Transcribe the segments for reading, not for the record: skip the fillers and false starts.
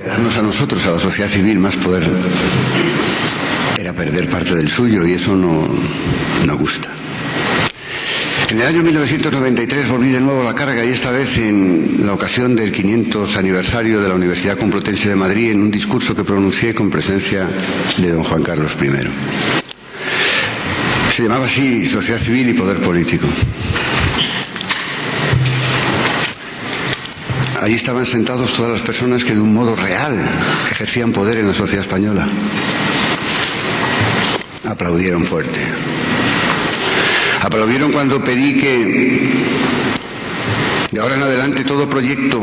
Darnos a nosotros, a la sociedad civil, más poder era perder parte del suyo, y eso no gusta. En el año 1993 volví de nuevo a la carga, y esta vez en la ocasión del 500 aniversario de la Universidad Complutense de Madrid, en un discurso que pronuncié con presencia de don Juan Carlos I. Se llamaba así Sociedad Civil y Poder Político. Allí estaban sentados todas las personas que de un modo real ejercían poder en la sociedad española. Aplaudieron fuerte. Aplaudieron cuando pedí que de ahora en adelante todo proyecto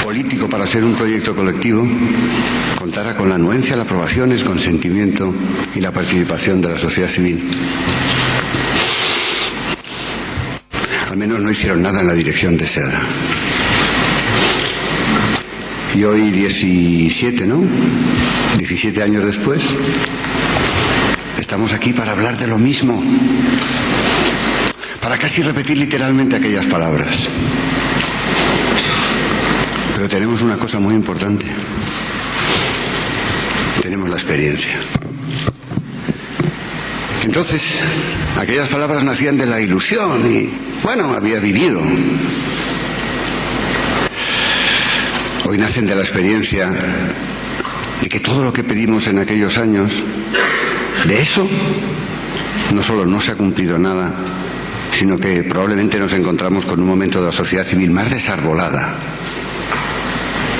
político, para ser un proyecto colectivo, contara con la anuencia, la aprobación, el consentimiento y la participación de la sociedad civil. Al menos no hicieron nada en la dirección deseada. Y hoy 17 años después, estamos aquí para hablar de lo mismo, para casi repetir literalmente aquellas palabras. Pero tenemos una cosa muy importante. Tenemos la experiencia. Entonces, aquellas palabras nacían de la ilusión y, bueno, había vivido. Hoy nacen de la experiencia de que todo lo que pedimos en aquellos años, de eso, no solo no se ha cumplido nada, sino que probablemente nos encontramos con un momento de la sociedad civil más desarbolada,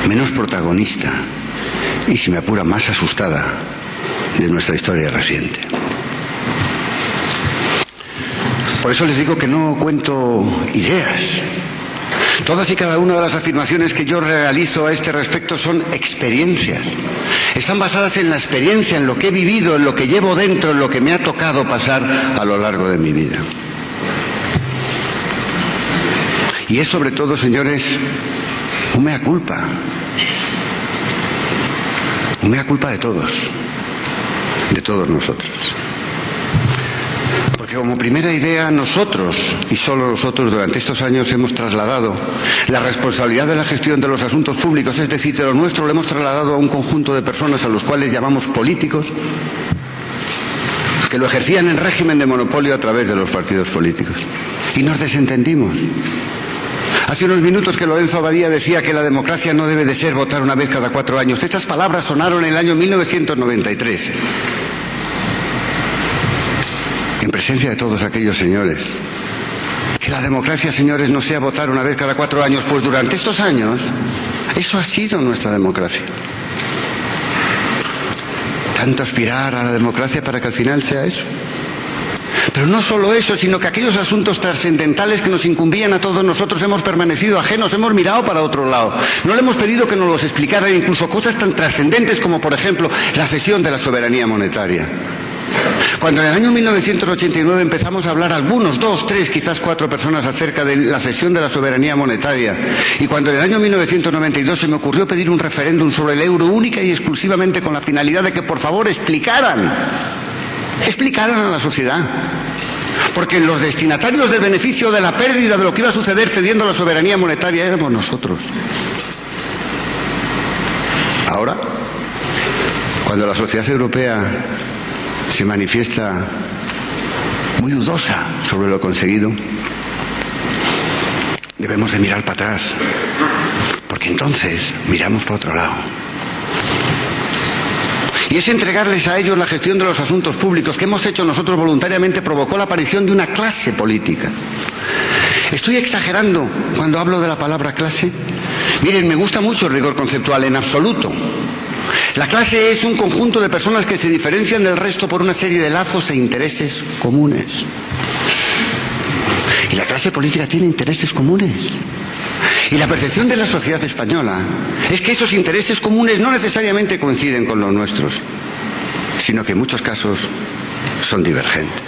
menos protagonista y, si me apura, más asustada de nuestra historia reciente. Por eso les digo que no cuento ideas. Todas y cada una de las afirmaciones que yo realizo a este respecto son experiencias. Están basadas en la experiencia, en lo que he vivido, en lo que llevo dentro, en lo que me ha tocado pasar a lo largo de mi vida. Y es sobre todo, señores, un mea culpa. Un mea culpa de todos nosotros. Porque como primera idea, nosotros, y solo nosotros, durante estos años hemos trasladado la responsabilidad de la gestión de los asuntos públicos, es decir, de lo nuestro, lo hemos trasladado a un conjunto de personas a los cuales llamamos políticos, que lo ejercían en régimen de monopolio a través de los partidos políticos. Y nos desentendimos. Hace unos minutos que Lorenzo Abadía decía que la democracia no debe de ser votar una vez cada 4 años. Estas palabras sonaron en el año 1993. En presencia de todos aquellos señores. Que la democracia, señores, no sea votar una vez cada 4 años, pues durante estos años eso ha sido nuestra democracia. Tanto aspirar a la democracia para que al final sea eso. Pero no solo eso, sino que aquellos asuntos trascendentales que nos incumbían a todos nosotros hemos permanecido ajenos, hemos mirado para otro lado. No le hemos pedido que nos los explicaran, incluso cosas tan trascendentes como, por ejemplo, la cesión de la soberanía monetaria. Cuando en el año 1989 empezamos a hablar algunos, 2, 3, quizás 4 personas acerca de la cesión de la soberanía monetaria, y cuando en el año 1992 se me ocurrió pedir un referéndum sobre el euro única y exclusivamente con la finalidad de que por favor explicaran a la sociedad, porque los destinatarios del beneficio de la pérdida de lo que iba a suceder cediendo la soberanía monetaria éramos nosotros. Ahora, cuando la sociedad europea se manifiesta muy dudosa sobre lo conseguido, debemos de mirar para atrás, porque entonces miramos para otro lado. Y ese entregarles a ellos la gestión de los asuntos públicos que hemos hecho nosotros voluntariamente provocó la aparición de una clase política. ¿Estoy exagerando cuando hablo de la palabra clase? Miren, me gusta mucho el rigor conceptual, en absoluto. La clase es un conjunto de personas que se diferencian del resto por una serie de lazos e intereses comunes. Y la clase política tiene intereses comunes. Y la percepción de la sociedad española es que esos intereses comunes no necesariamente coinciden con los nuestros, sino que en muchos casos son divergentes.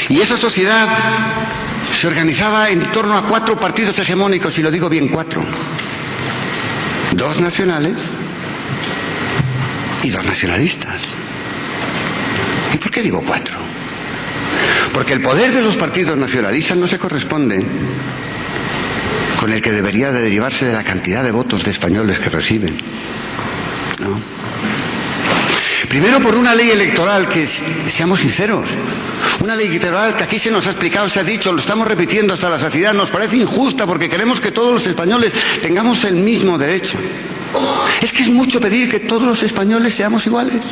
Y esa sociedad se organizaba en torno a 4 partidos hegemónicos, y lo digo bien, 4. 2 nacionales y 2 nacionalistas. ¿Y por qué digo 4? Porque el poder de los partidos nacionalistas no se corresponde con el que debería de derivarse de la cantidad de votos de españoles que reciben, ¿no? Primero, por una ley electoral que, seamos sinceros, una ley electoral que aquí se nos ha explicado, se ha dicho, lo estamos repitiendo hasta la saciedad, nos parece injusta porque queremos que todos los españoles tengamos el mismo derecho. Es que es mucho pedir que todos los españoles seamos iguales.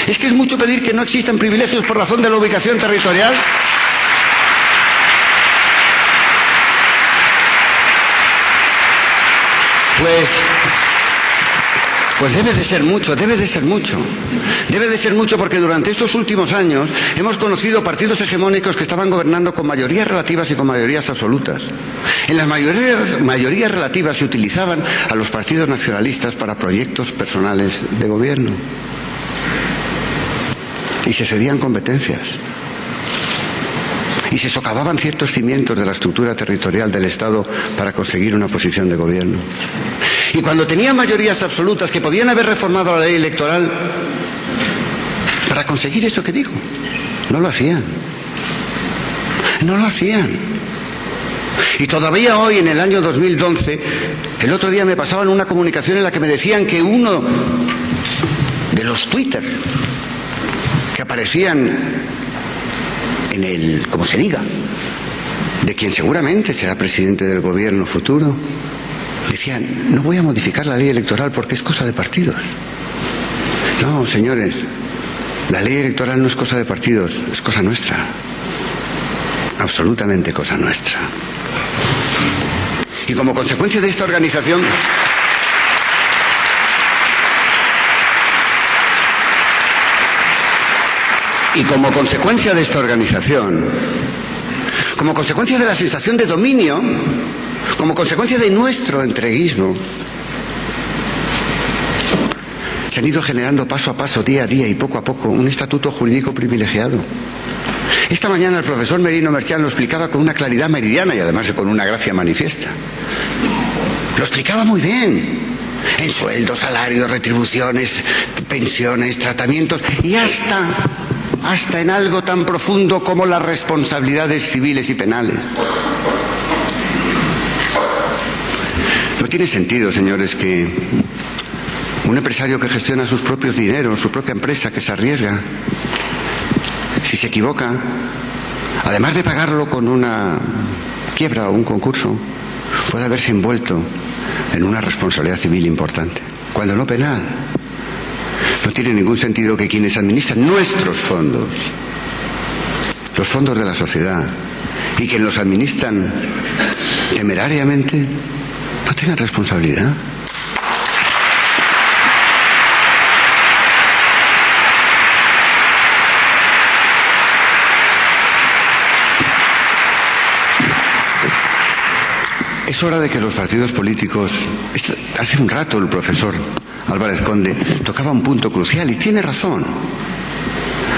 Es que es mucho pedir que no existan privilegios por razón de la ubicación territorial. Pues debe de ser mucho, debe de ser mucho. Debe de ser mucho porque durante estos últimos años hemos conocido partidos hegemónicos que estaban gobernando con mayorías relativas y con mayorías absolutas. En las mayorías relativas se utilizaban a los partidos nacionalistas para proyectos personales de gobierno. Y se cedían competencias. Y se socavaban ciertos cimientos de la estructura territorial del Estado para conseguir una posición de gobierno. Y cuando tenían mayorías absolutas que podían haber reformado la ley electoral para conseguir eso que digo, no lo hacían. No lo hacían. Y todavía hoy, en el año 2011, el otro día me pasaban una comunicación en la que me decían que uno de los Twitter que aparecían en el, como se diga, de quien seguramente será presidente del gobierno futuro, decían, no voy a modificar la ley electoral porque es cosa de partidos. No, señores, la ley electoral no es cosa de partidos, es cosa nuestra. Absolutamente cosa nuestra. Y como consecuencia de esta organización, como consecuencia de la sensación de dominio, como consecuencia de nuestro entreguismo, se han ido generando paso a paso, día a día y poco a poco, un estatuto jurídico privilegiado. Esta mañana el profesor Merino Merchán lo explicaba con una claridad meridiana y además con una gracia manifiesta. Lo explicaba muy bien, en sueldos, salarios, retribuciones, pensiones, tratamientos y hasta en algo tan profundo como las responsabilidades civiles y penales. No tiene sentido, señores, que un empresario que gestiona sus propios dineros, su propia empresa, que se arriesga, si se equivoca, además de pagarlo con una quiebra o un concurso, puede haberse envuelto en una responsabilidad civil importante, cuando no penal. No tiene ningún sentido que quienes administran nuestros fondos, los fondos de la sociedad, y quienes los administran temerariamente, no tengan responsabilidad. Es hora de que los partidos políticos... Hace un rato el profesor Álvarez Conde tocaba un punto crucial y tiene razón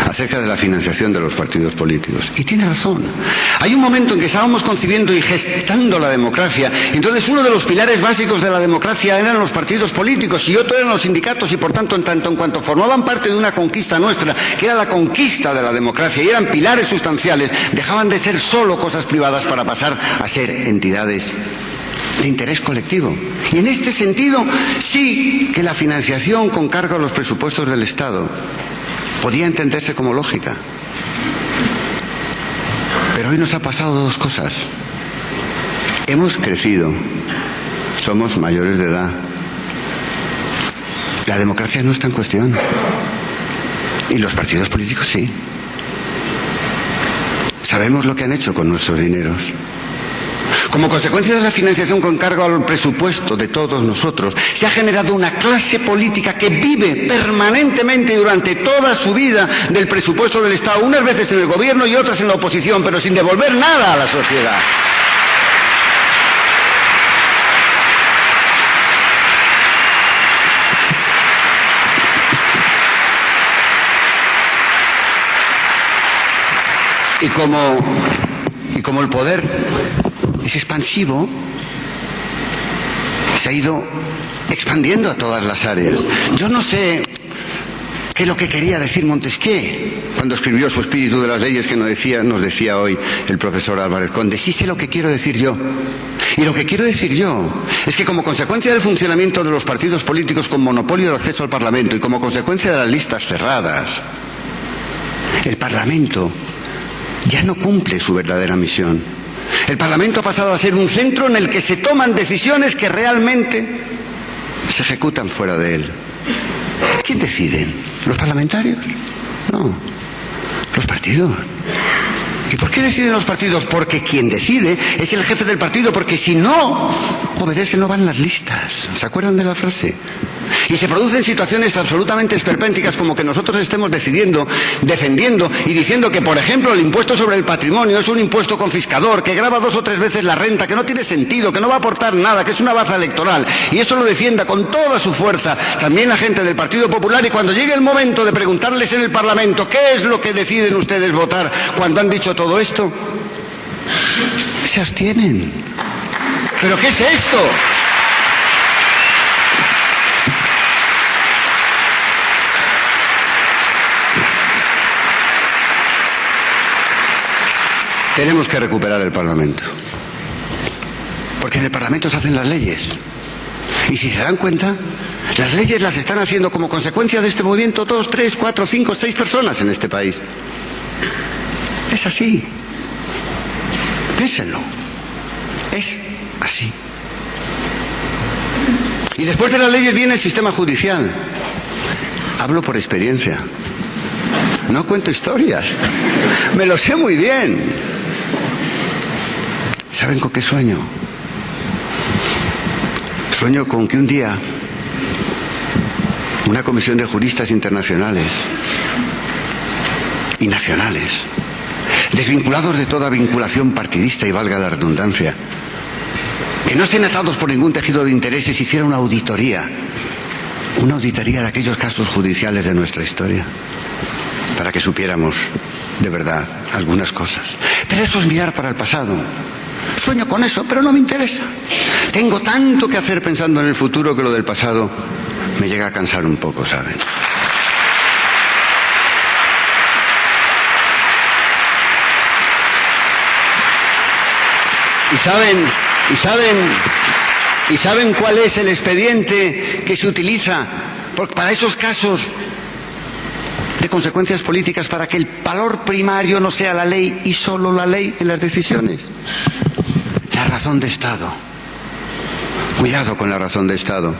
acerca de la financiación de los partidos políticos. Y tiene razón. Hay un momento en que estábamos concibiendo y gestando la democracia. Entonces uno de los pilares básicos de la democracia eran los partidos políticos y otro eran los sindicatos y por tanto en cuanto formaban parte de una conquista nuestra, que era la conquista de la democracia y eran pilares sustanciales, dejaban de ser solo cosas privadas para pasar a ser entidades de interés colectivo. Y en este sentido sí que la financiación con cargo a los presupuestos del Estado podía entenderse como lógica. Pero hoy nos ha pasado dos cosas. Hemos crecido, somos mayores de edad. La democracia no está en cuestión. Y los partidos políticos sí. Sabemos lo que han hecho con nuestros dineros. Como consecuencia de la financiación con cargo al presupuesto de todos nosotros, se ha generado una clase política que vive permanentemente durante toda su vida del presupuesto del Estado, unas veces en el gobierno y otras en la oposición, pero sin devolver nada a la sociedad. Y como el poder es expansivo, se ha ido expandiendo a todas las áreas. Yo no sé ¿Qué es lo que quería decir Montesquieu cuando escribió su Espíritu de las Leyes, que nos decía hoy el profesor Álvarez Conde? Sí sé lo que quiero decir yo. Y lo que quiero decir yo es que como consecuencia del funcionamiento de los partidos políticos con monopolio de acceso al Parlamento y como consecuencia de las listas cerradas, el Parlamento ya no cumple su verdadera misión. El Parlamento ha pasado a ser un centro en el que se toman decisiones que realmente se ejecutan fuera de él. ¿Quién decide? ¿Los parlamentarios? No, los partidos. ¿Y por qué deciden los partidos? Porque quien decide es el jefe del partido, porque si no obedece no van las listas. ¿Se acuerdan de la frase? Y se producen situaciones absolutamente esperpénticas, como que nosotros estemos decidiendo, defendiendo y diciendo que, por ejemplo, el impuesto sobre el patrimonio es un impuesto confiscador, que grava 2 o 3 veces la renta, que no tiene sentido, que no va a aportar nada, que es una baza electoral. Y eso lo defienda con toda su fuerza también la gente del Partido Popular. Y cuando llegue el momento de preguntarles en el Parlamento qué es lo que deciden ustedes votar cuando han dicho todo esto, se abstienen. ¿Pero qué es esto? Tenemos que recuperar el Parlamento, porque en el Parlamento se hacen las leyes. Y si se dan cuenta, las leyes las están haciendo como consecuencia de este movimiento 2, 3, 4, 5, 6 personas en este país. Es así. Piénsenlo. Es así. Y después de las leyes viene el sistema judicial. Hablo por experiencia. No cuento historias. Me lo sé muy bien. ¿Saben con qué sueño? Sueño con que un día una comisión de juristas internacionales y nacionales, desvinculados de toda vinculación partidista, y valga la redundancia, que no estén atados por ningún tejido de intereses, hiciera una auditoría de aquellos casos judiciales de nuestra historia, para que supiéramos de verdad algunas cosas. Pero eso es mirar para el pasado. Sueño con eso, pero no me interesa. Tengo tanto que hacer pensando en el futuro que lo del pasado me llega a cansar un poco, ¿saben? ¿Y saben cuál es el expediente que se utiliza para esos casos de consecuencias políticas, para que el valor primario no sea la ley y solo la ley en las decisiones? La razón de Estado. Cuidado con la razón de Estado.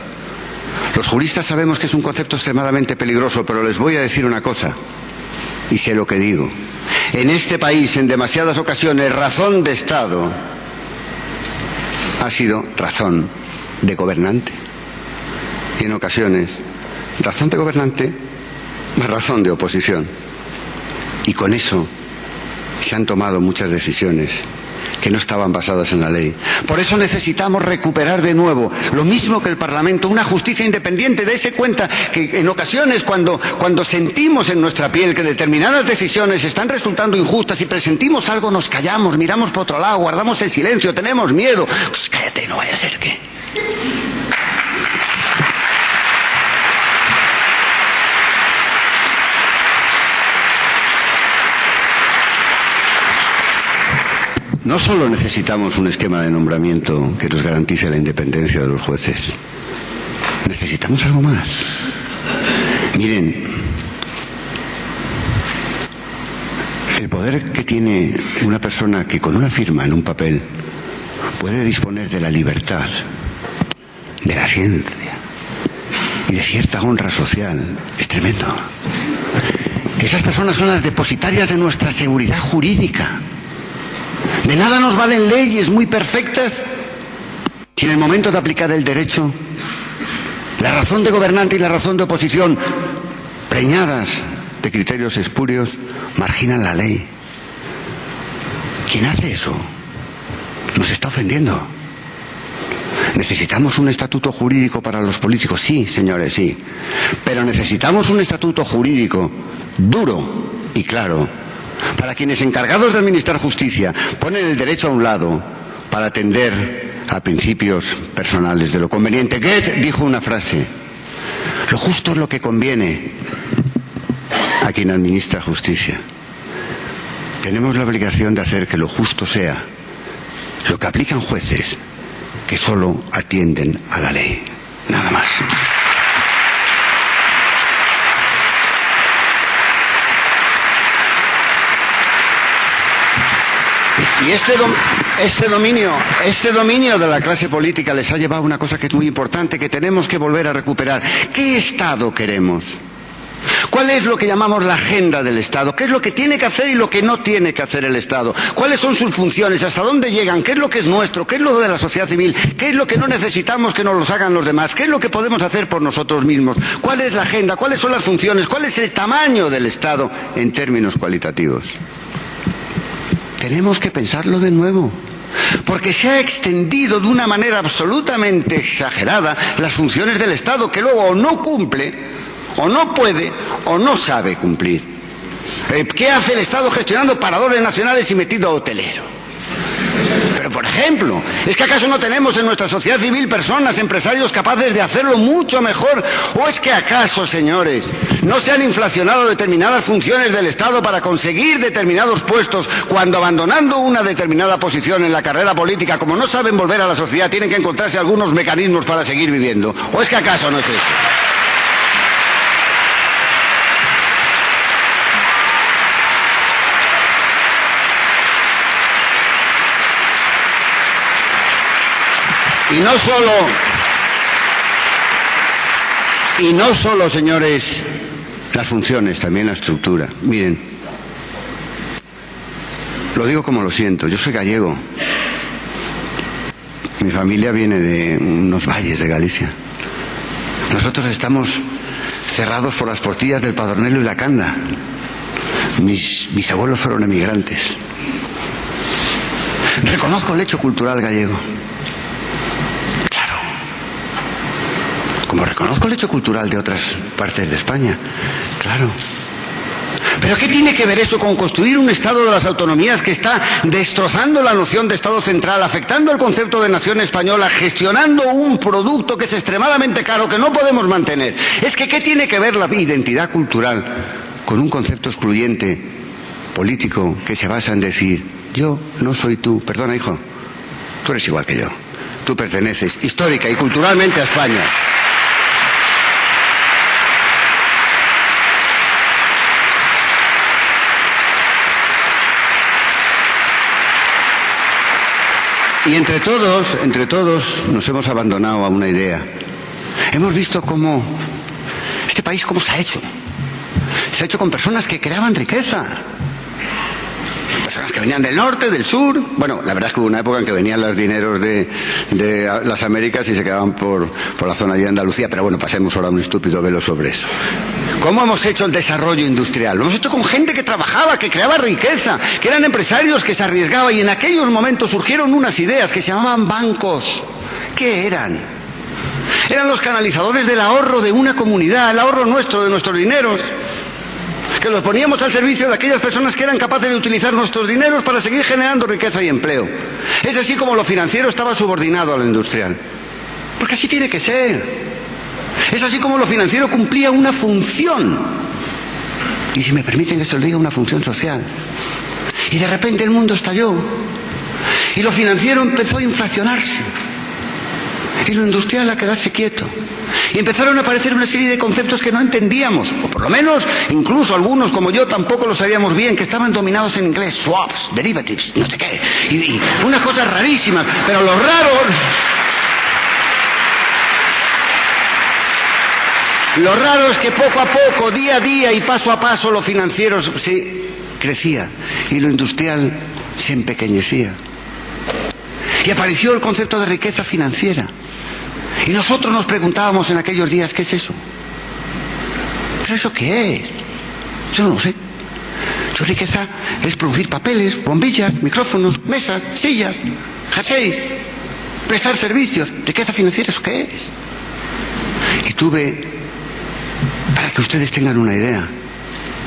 Los juristas sabemos que es un concepto extremadamente peligroso, pero les voy a decir una cosa, y sé lo que digo. En este país, en demasiadas ocasiones, razón de Estado ha sido razón de gobernante. Y en ocasiones, razón de gobernante más razón de oposición. Y con eso se han tomado muchas decisiones que no estaban basadas en la ley. Por eso necesitamos recuperar de nuevo, lo mismo que el Parlamento, una justicia independiente. Dese cuenta que en ocasiones cuando sentimos en nuestra piel que determinadas decisiones están resultando injustas y presentimos algo, nos callamos, miramos por otro lado, guardamos el silencio, tenemos miedo. Pues cállate, no vaya a ser que... No solo necesitamos un esquema de nombramiento que nos garantice la independencia de los jueces, necesitamos algo más. Miren, el poder que tiene una persona que con una firma en un papel puede disponer de la libertad, de la ciencia y de cierta honra social es tremendo. Que esas personas son las depositarias de nuestra seguridad jurídica. De nada nos valen leyes muy perfectas si en el momento de aplicar el derecho la razón de gobernante y la razón de oposición, preñadas de criterios espurios, marginan la ley. ¿Quién hace eso? Nos está ofendiendo. ¿Necesitamos un estatuto jurídico para los políticos? Sí, señores, sí. Pero necesitamos un estatuto jurídico duro y claro para quienes, encargados de administrar justicia, ponen el derecho a un lado para atender a principios personales de lo conveniente. Goethe dijo una frase: lo justo es lo que conviene, a quien administra justicia. Tenemos la obligación de hacer que lo justo sea lo que aplican jueces que solo atienden a la ley. Nada más. Y este dominio de la clase política les ha llevado a una cosa que es muy importante, que tenemos que volver a recuperar. ¿Qué Estado queremos? ¿Cuál es lo que llamamos la agenda del Estado? ¿Qué es lo que tiene que hacer y lo que no tiene que hacer el Estado? ¿Cuáles son sus funciones? ¿Hasta dónde llegan? ¿Qué es lo que es nuestro? ¿Qué es lo de la sociedad civil? ¿Qué es lo que no necesitamos que nos los hagan los demás? ¿Qué es lo que podemos hacer por nosotros mismos? ¿Cuál es la agenda? ¿Cuáles son las funciones? ¿Cuál es el tamaño del Estado en términos cualitativos? Tenemos que pensarlo de nuevo, porque se ha extendido de una manera absolutamente exagerada las funciones del Estado, que luego o no cumple, o no puede, o no sabe cumplir. ¿Qué hace el Estado gestionando paradores nacionales y metido a hotelero? Pero, por ejemplo, ¿es que acaso no tenemos en nuestra sociedad civil personas, empresarios capaces de hacerlo mucho mejor? ¿O es que acaso, señores, no se han inflacionado determinadas funciones del Estado para conseguir determinados puestos cuando, abandonando una determinada posición en la carrera política, como no saben volver a la sociedad, tienen que encontrarse algunos mecanismos para seguir viviendo? ¿O es que acaso no es eso? Y no solo, señores, las funciones, también la estructura. Miren, lo digo como lo siento, yo soy gallego. Mi familia viene de unos valles de Galicia. Nosotros estamos cerrados por las portillas del Padronelo y la Canda. Mis bisabuelos fueron emigrantes. Reconozco el hecho cultural gallego. Como reconozco el hecho cultural de otras partes de España, claro. ¿Pero qué tiene que ver eso con construir un Estado de las autonomías que está destrozando la noción de Estado central, afectando el concepto de nación española, gestionando un producto que es extremadamente caro, que no podemos mantener? Es que ¿qué tiene que ver la identidad cultural con un concepto excluyente político que se basa en decir, yo no soy tú, perdona hijo, tú eres igual que yo, tú perteneces histórica y culturalmente a España? Y entre todos nos hemos abandonado a una idea. Hemos visto cómo este país cómo se ha hecho. Se ha hecho con personas que creaban riqueza. Personas que venían del norte, del sur. Bueno, la verdad es que hubo una época en que venían los dineros de las Américas y se quedaban por la zona de Andalucía. Pero bueno, pasemos ahora un estúpido velo sobre eso. ¿Cómo hemos hecho el desarrollo industrial? Lo hemos hecho con gente que trabajaba, que creaba riqueza, que eran empresarios que se arriesgaban, y en aquellos momentos surgieron unas ideas que se llamaban bancos. ¿Qué eran? Eran los canalizadores del ahorro de una comunidad, el ahorro nuestro, de nuestros dineros, que los poníamos al servicio de aquellas personas que eran capaces de utilizar nuestros dineros para seguir generando riqueza y empleo. Es así como lo financiero estaba subordinado a lo industrial. Porque así tiene que ser. Es así como lo financiero cumplía una función. Y si me permiten que se lo diga, una función social. Y de repente el mundo estalló. Y lo financiero empezó a inflacionarse. Y lo industrial a quedarse quieto. Y empezaron a aparecer una serie de conceptos que no entendíamos. O por lo menos, incluso algunos como yo tampoco lo sabíamos bien, que estaban dominados en inglés. Swaps, derivatives, no sé qué. Y unas cosas rarísimas. Pero lo raro... Lo raro es que poco a poco, día a día y paso a paso, lo financiero se crecía y lo industrial se empequeñecía. Y apareció el concepto de riqueza financiera. Y nosotros nos preguntábamos en aquellos días, ¿qué es eso? ¿Pero eso qué es? Yo no lo sé. Su riqueza es producir papeles, bombillas, micrófonos, mesas, sillas, jerseys, prestar servicios. ¿Riqueza financiera eso qué es? Y tuve... Para que ustedes tengan una idea,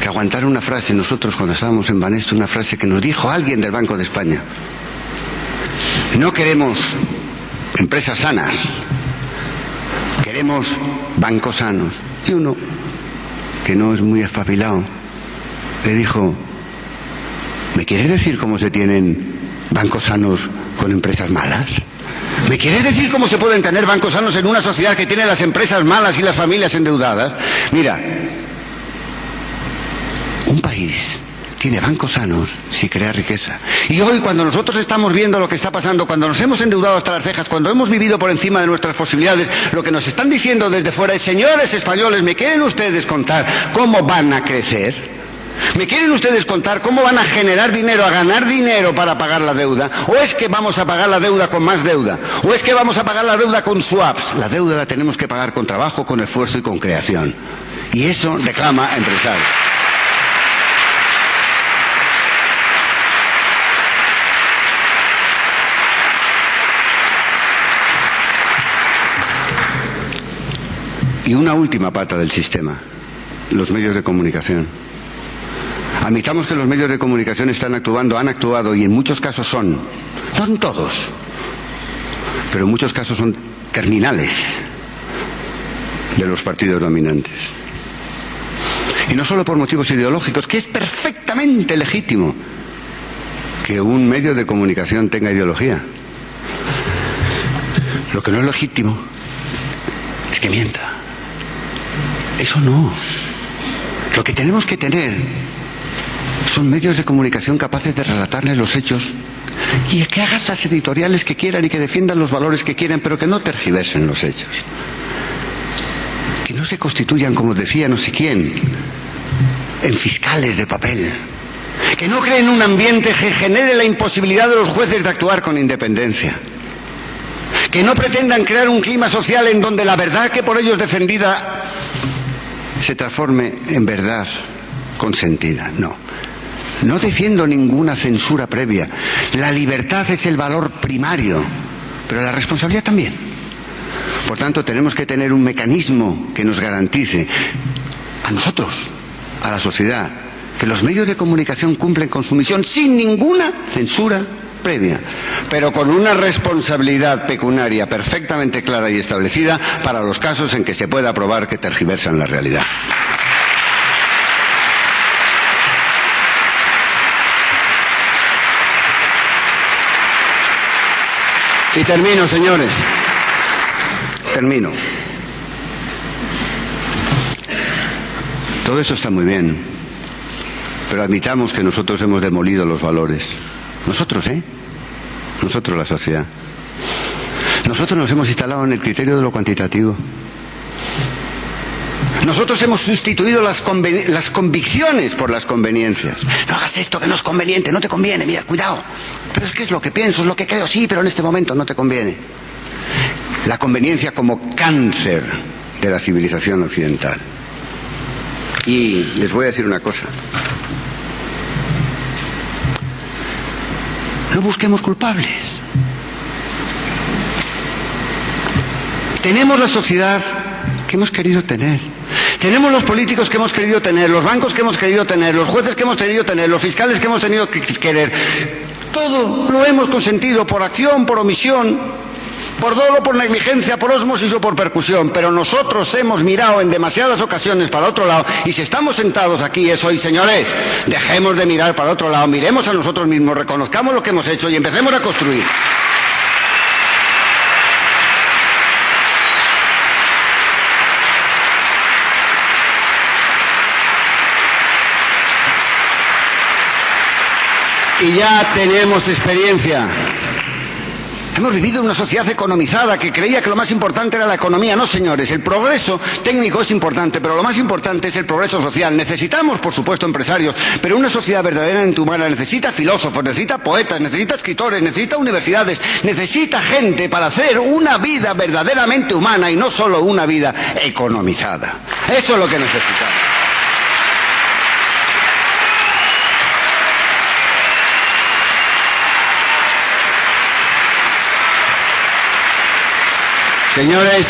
que aguantar una frase, nosotros cuando estábamos en Banesto, una frase que nos dijo alguien del Banco de España. No queremos empresas sanas, queremos bancos sanos. Y uno, que no es muy espabilado, le dijo: ¿me quieres decir cómo se tienen bancos sanos con empresas malas? ¿Me quieres decir cómo se pueden tener bancos sanos en una sociedad que tiene las empresas malas y las familias endeudadas? Mira, un país tiene bancos sanos si crea riqueza. Y hoy, cuando nosotros estamos viendo lo que está pasando, cuando nos hemos endeudado hasta las cejas, cuando hemos vivido por encima de nuestras posibilidades, lo que nos están diciendo desde fuera es: señores españoles, ¿me quieren ustedes contar cómo van a crecer? ¿Me quieren ustedes contar cómo van a generar dinero, a ganar dinero para pagar la deuda? ¿O es que vamos a pagar la deuda con más deuda? ¿O es que vamos a pagar la deuda con swaps? La deuda la tenemos que pagar con trabajo, con esfuerzo y con creación. Y eso reclama empresarios. Y una última pata del sistema: los medios de comunicación. Admitamos que los medios de comunicación están actuando, han actuado, y en muchos casos son todos, pero en muchos casos son terminales de los partidos dominantes. Y no solo por motivos ideológicos, que es perfectamente legítimo que un medio de comunicación tenga ideología. Lo que no es legítimo es que mienta. Eso no. Lo que tenemos que tener son medios de comunicación capaces de relatarles los hechos y que hagan las editoriales que quieran y que defiendan los valores que quieran, pero que no tergiversen los hechos. Que no se constituyan, como decía no sé quién, en fiscales de papel. Que no creen un ambiente que genere la imposibilidad de los jueces de actuar con independencia. Que no pretendan crear un clima social en donde la verdad que por ellos defendida se transforme en verdad consentida. No defiendo ninguna censura previa. La libertad es el valor primario, pero la responsabilidad también. Por tanto, tenemos que tener un mecanismo que nos garantice a nosotros, a la sociedad, que los medios de comunicación cumplen con su misión sin ninguna censura previa, pero con una responsabilidad pecuniaria perfectamente clara y establecida para los casos en que se pueda probar que tergiversan la realidad. Y termino, señores. Termino. Todo eso está muy bien, pero admitamos que nosotros hemos demolido los valores. Nosotros, Nosotros, la sociedad. Nosotros nos hemos instalado en el criterio de lo cuantitativo. Nosotros hemos sustituido las convicciones por las conveniencias. No hagas esto que no es conveniente, no te conviene, mira, cuidado. Pero es que es lo que pienso, es lo que creo, sí, pero en este momento no te conviene. La conveniencia como cáncer de la civilización occidental. Y les voy a decir una cosa. No busquemos culpables. Tenemos la sociedad que hemos querido tener. Tenemos los políticos que hemos querido tener, los bancos que hemos querido tener, los jueces que hemos querido tener, los fiscales que hemos tenido que querer. Todo lo hemos consentido por acción, por omisión, por dolo, por negligencia, por ósmosis o por percusión. Pero nosotros hemos mirado en demasiadas ocasiones para otro lado, y si estamos sentados aquí es hoy, señores. Dejemos de mirar para otro lado, miremos a nosotros mismos, reconozcamos lo que hemos hecho y empecemos a construir. Y ya tenemos experiencia. Hemos vivido en una sociedad economizada que creía que lo más importante era la economía. No, señores, el progreso técnico es importante, pero lo más importante es el progreso social. Necesitamos, por supuesto, empresarios, pero una sociedad verdaderamente humana necesita filósofos, necesita poetas, necesita escritores, necesita universidades, necesita gente para hacer una vida verdaderamente humana y no solo una vida economizada. Eso es lo que necesitamos. Señores,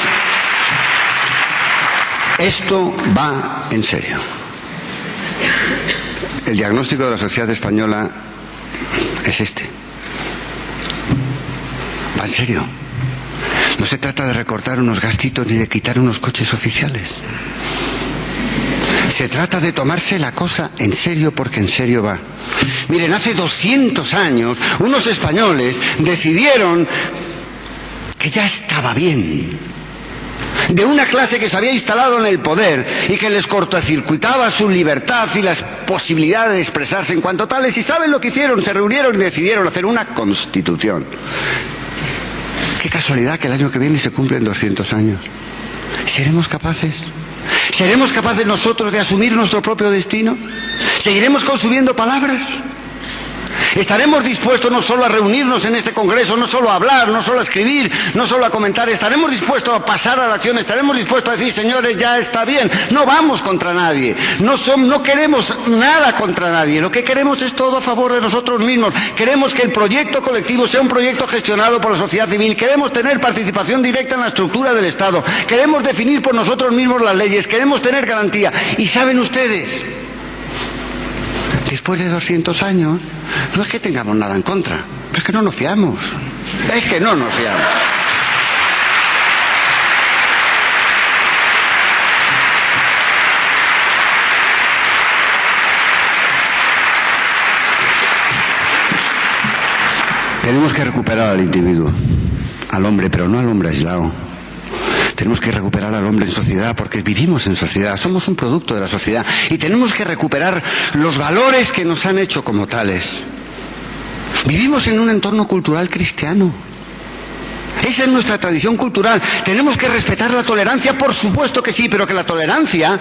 esto va en serio. El diagnóstico de la sociedad española es este. Va en serio. No se trata de recortar unos gastitos ni de quitar unos coches oficiales. Se trata de tomarse la cosa en serio porque en serio va. Miren, hace 200 años unos españoles decidieron que ya estaba bien de una clase que se había instalado en el poder y que les cortocircuitaba su libertad y las posibilidades de expresarse en cuanto tales. ¿Y saben lo que hicieron? Se reunieron y decidieron hacer una constitución. Qué casualidad que el año que viene se cumplen 200 años. ¿Seremos capaces? ¿Seremos capaces nosotros de asumir nuestro propio destino? ¿Seguiremos consumiendo palabras? ¿Estaremos dispuestos no solo a reunirnos en este congreso, no solo a hablar, no solo a escribir, no solo a comentar? ¿Estaremos dispuestos a pasar a la acción? ¿Estaremos dispuestos a decir, señores, ya está bien? No vamos contra nadie, no queremos nada contra nadie, lo que queremos es todo a favor de nosotros mismos. Queremos que el proyecto colectivo sea un proyecto gestionado por la sociedad civil, queremos tener participación directa en la estructura del Estado, queremos definir por nosotros mismos las leyes, queremos tener garantía. Y saben ustedes, después de 200 años, no es que tengamos nada en contra, es que no nos fiamos. Es que no nos fiamos. Tenemos que recuperar al individuo, al hombre, pero no al hombre aislado. Tenemos que recuperar al hombre en sociedad, porque vivimos en sociedad, somos un producto de la sociedad, y tenemos que recuperar los valores que nos han hecho como tales. Vivimos en un entorno cultural cristiano. Esa es nuestra tradición cultural. Tenemos que respetar la tolerancia, por supuesto que sí, pero que la tolerancia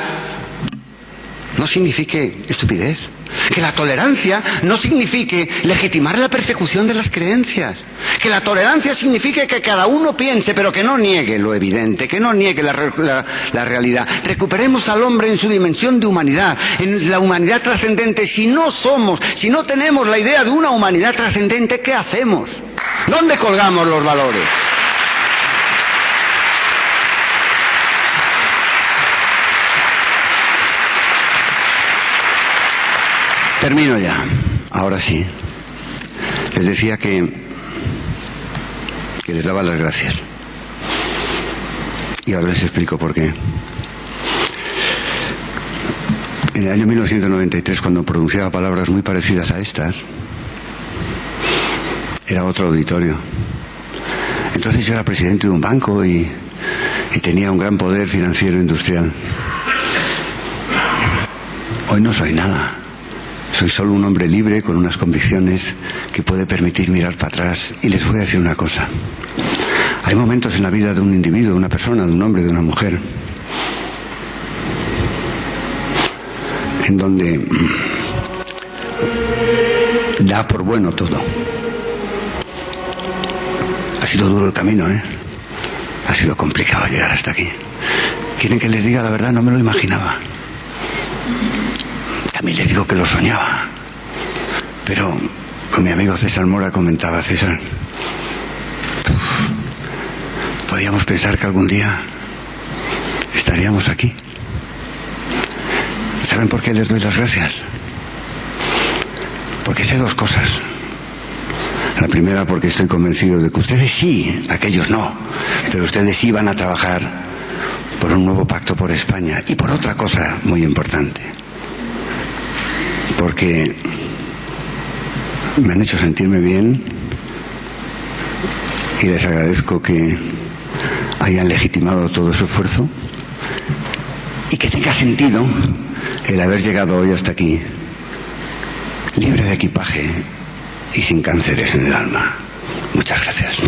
no signifique estupidez. Que la tolerancia no signifique legitimar la persecución de las creencias. Que la tolerancia signifique que cada uno piense, pero que no niegue lo evidente, que no niegue la realidad. Recuperemos al hombre en su dimensión de humanidad, en la humanidad trascendente. Si no tenemos la idea de una humanidad trascendente, ¿qué hacemos? ¿Dónde colgamos los valores? Termino ya, ahora sí. Les decía que les daba las gracias. Y ahora les explico por qué. En el año 1993, cuando pronunciaba palabras muy parecidas a estas, era otro auditorio. Entonces yo era presidente de un banco y tenía un gran poder financiero e industrial. Hoy no soy nada. Soy solo un hombre libre con unas convicciones que puede permitir mirar para atrás. Y les voy a decir una cosa. Hay momentos en la vida de un individuo, de una persona, de un hombre, de una mujer, en donde da por bueno todo. Ha sido duro el camino, ¿eh? Ha sido complicado llegar hasta aquí. ¿Quieren que les diga la verdad? No me lo imaginaba. También les digo que lo soñaba. Pero con mi amigo César Mora comentaba, César, podíamos pensar que algún día estaríamos aquí. ¿Saben por qué les doy las gracias? Porque sé dos cosas. La primera, porque estoy convencido de que ustedes sí, aquellos no, pero ustedes sí van a trabajar por un nuevo pacto por España. Y por otra cosa muy importante, porque me han hecho sentirme bien y les agradezco que hayan legitimado todo su esfuerzo y que tenga sentido el haber llegado hoy hasta aquí, libre de equipaje y sin cánceres en el alma. Muchas gracias.